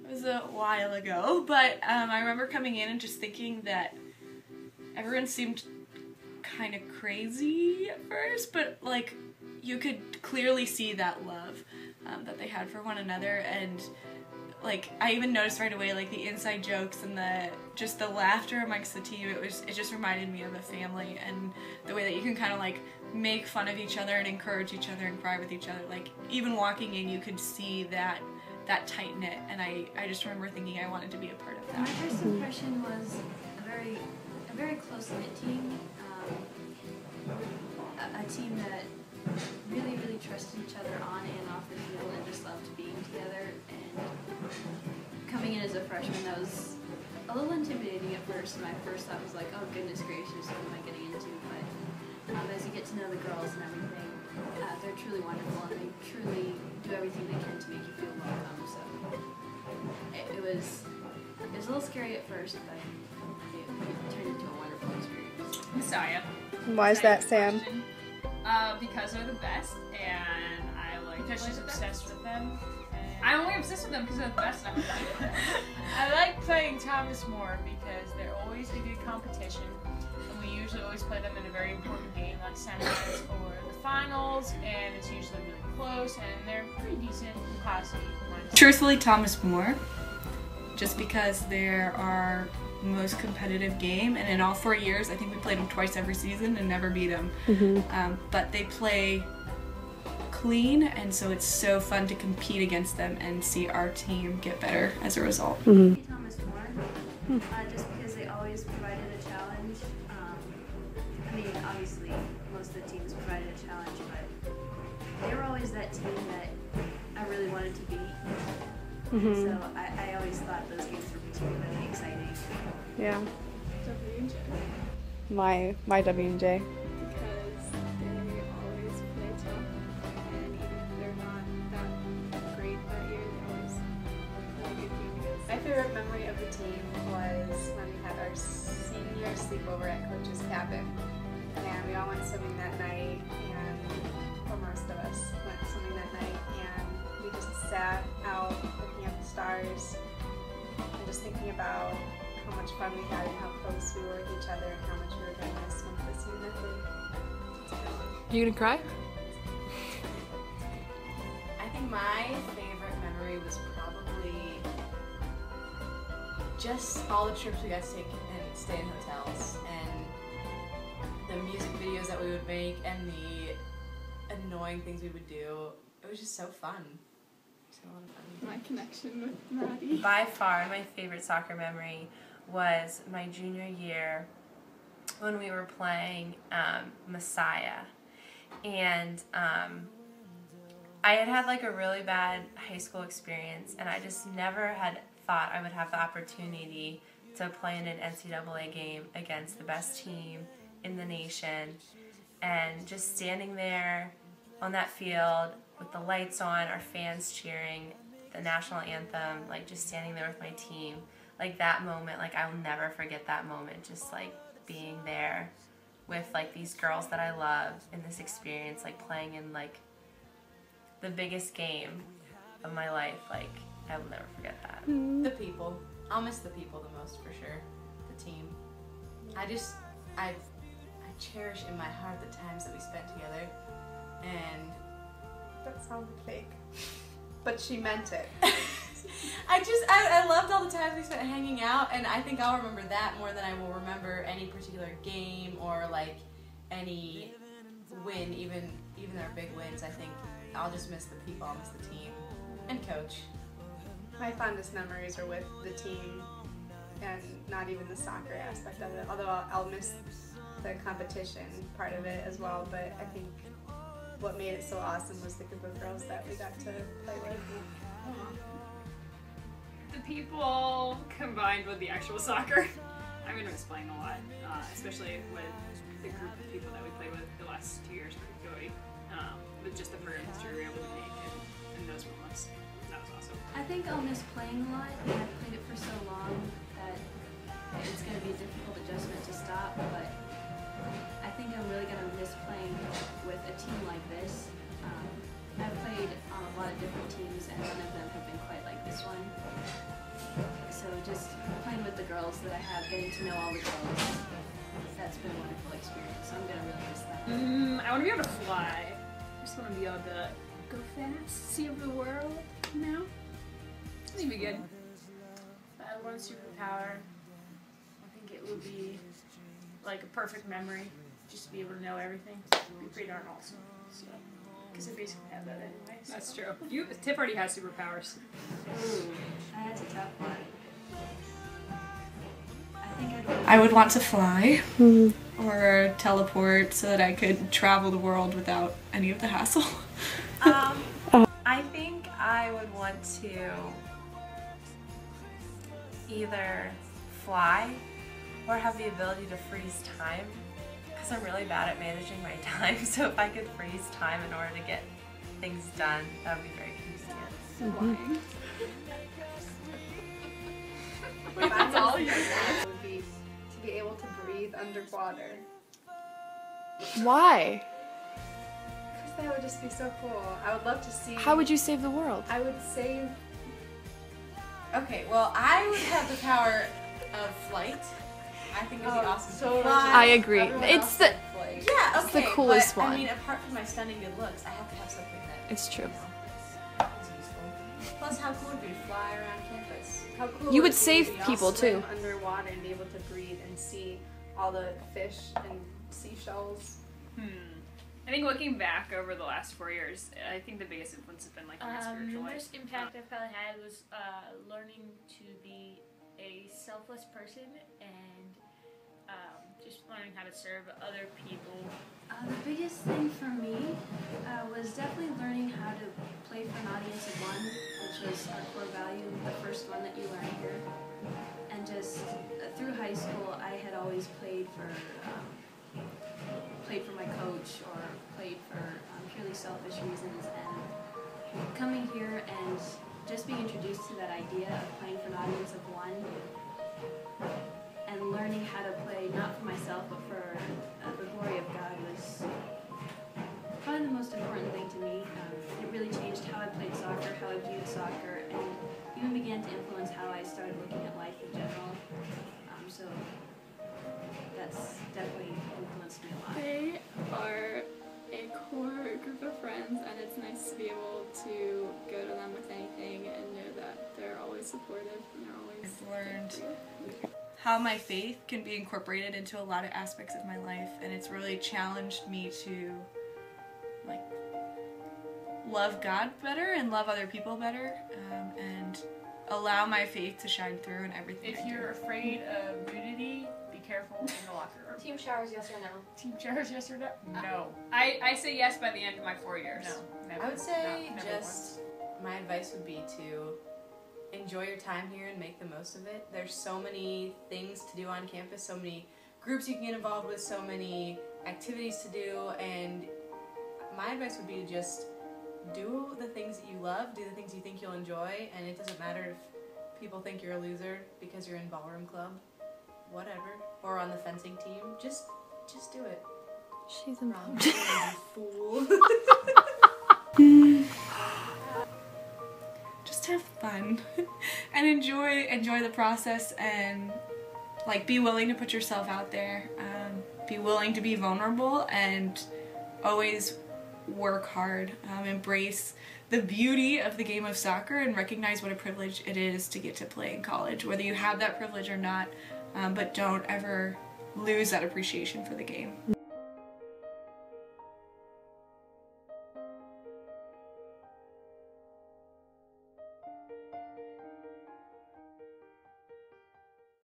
It was a while ago, but I remember coming in and just thinking that everyone seemed kind of crazy at first, but like you could clearly see that love that they had for one another, and like I even noticed right away like the inside jokes and the laughter amongst the team. It just reminded me of a family, and the way that you can kind of like make fun of each other and encourage each other and cry with each other. Like even walking in, you could see that tight knit, and I just remember thinking I wanted to be a part of that. My first impression was a very close knit team, a team that really trusted each other on and off the field and just loved being together. And coming in as a freshman, that was a little intimidating at first. My first thought was like, oh goodness gracious, what am I getting into? But as you get to know the girls and everything, they're truly wonderful, and they truly do everything they can to make you feel welcome. So it was a little scary at first, but it turned into a wonderful experience. Messiah. Why is that, Sam? Because they're the best, and I like Because she's obsessed with them. I'm only obsessed with them because they're the best. And I'm I like playing Thomas More because they're always a good competition, and we usually always play them in a very important game like semis or the finals, and it's usually really close, and they're pretty decent and classy. Truthfully, Thomas More, just because they're our most competitive game, and in all 4 years I think we played them twice every season and never beat them. But they play clean, and so it's so fun to compete against them and see our team get better as a result. Thomas More, just because they always provided a challenge. I mean, obviously most of the teams provided a challenge, but they were always that team that I really wanted to beat. So I always thought those games were really exciting. Yeah. W&J. My W&J. Because they always play tough, and even if they're not that great that year, they always play a good game against. My favorite memory of the team was when we had our senior sleepover at Coach's cabin, and we all went swimming that night, and or most of us went swimming that night, and we just sat out looking at the stars and just thinking about how much fun we had and how close we were with each other and how much we were going to miss once the season ended. You gonna cry? I think my favorite memory was probably just all the trips we got to take and stay in hotels, and the music videos that we would make and the annoying things we would do. It was just so fun. Just a lot of fun. My connection with Maddie. By far, my favorite soccer memory was my junior year when we were playing Messiah. And I had like a really bad high school experience, and I just never had thought I would have the opportunity to play in an NCAA game against the best team in the nation. And just standing there on that field with the lights on, our fans cheering the national anthem, like just standing there with my team, like that moment, like I'll never forget that moment, just like being there with like these girls that I love in this experience, like playing in like the biggest game of my life. Like I will never forget that. The people. I'll miss the people the most for sure. The team. I cherish in my heart the times that we spent together, and That sounded fake, but she meant it. I loved all the times we spent hanging out, and I think I'll remember that more than I will remember any particular game or like any win, even our big wins. I think I'll just miss the people, I'll miss the team, and coach. My fondest memories are with the team and not even the soccer aspect of it, although I'll miss the competition part of it as well, but I think what made it so awesome was the group of girls that we got to play with. The people combined with the actual soccer. I'm going to explain a lot, especially with the group of people that we played with the last 2 years particularly, with just the program history we were able to make and those moments. That was awesome. I think I'll miss playing a lot, and I've played it for so long that it's going to be a difficult adjustment to stop, but I think I'm really going to miss playing with a team like this. teams, and none of them have been quite like this one. So just playing with the girls that I have, getting to know all the girls, that's been a wonderful experience. So I'm gonna really miss that. I want to be able to fly. I just want to be able to go fast, see over the world, you know? That'd be good. If I had one superpower, I think it would be like a perfect memory. Just to be able to know everything. It'd be pretty darn awesome. So, because I basically have that anyway. So. That's true. Tiff already has superpowers. Ooh, that's a tough one. I think I would want to fly or teleport so that I could travel the world without any of the hassle. I think I would want to either fly or have the ability to freeze time, because I'm really bad at managing my time. So if I could freeze time in order to get things done, that would be very convenient. That's all you would be to be able to breathe underwater. Why? Because that would just be so cool. I would love to see. How would you save the world? I would save. Okay, well, I would have the power of flight. I think it would be awesome. So to fly. I agree. Everyone It's else the said flight. Yeah, It's the okay, coolest but, one. I mean, apart from my stunning good looks, I have to have something that It's true. is useful. Plus, how cool would it be to fly around campus? How cool You would would it be save to be all people, swim too. underwater and be able to breathe and see all the fish and seashells. I think looking back over the last 4 years, I think the biggest influence has been like my spiritual The life. most impact I probably had was learning to be a selfless person and just learning how to serve other people. The biggest thing for me was definitely learning how to play for an audience of one, which was our core value, the first one that you learn here. And just through high school, I had always played for my coach or played for purely selfish reasons. And coming here and just being introduced to that idea of playing for an audience of one, and learning how to play not for myself but for the glory of God was probably the most important thing to me. It really changed how I played soccer, how I viewed soccer, and even began to influence how I started looking at life in general. So that's definitely influenced me a lot. They are a core group of friends, and it's nice to be able to go to them with anything and know that they're always supportive and they're always I've learned how my faith can be incorporated into a lot of aspects of my life, and it's really challenged me to like love God better and love other people better, and allow my faith to shine through in everything If I you're do. afraid of nudity, be careful in the locker room. Team showers, yes or no? Team chairs, yes or no? No. I say yes by the end of my 4 years. No. Never. I would say Never just my advice would be to enjoy your time here and make the most of it. There's so many things to do on campus, so many groups you can get involved with, so many activities to do, and my advice would be to just do the things that you love, do the things you think you'll enjoy, and it doesn't matter if people think you're a loser because you're in ballroom club, whatever, or on the fencing team. Just do it. She's Wrong, involved. you fool. Just have fun and enjoy the process, and like be willing to put yourself out there, be willing to be vulnerable, and always work hard. Embrace the beauty of the game of soccer and recognize what a privilege it is to get to play in college, whether you have that privilege or not, but don't ever lose that appreciation for the game.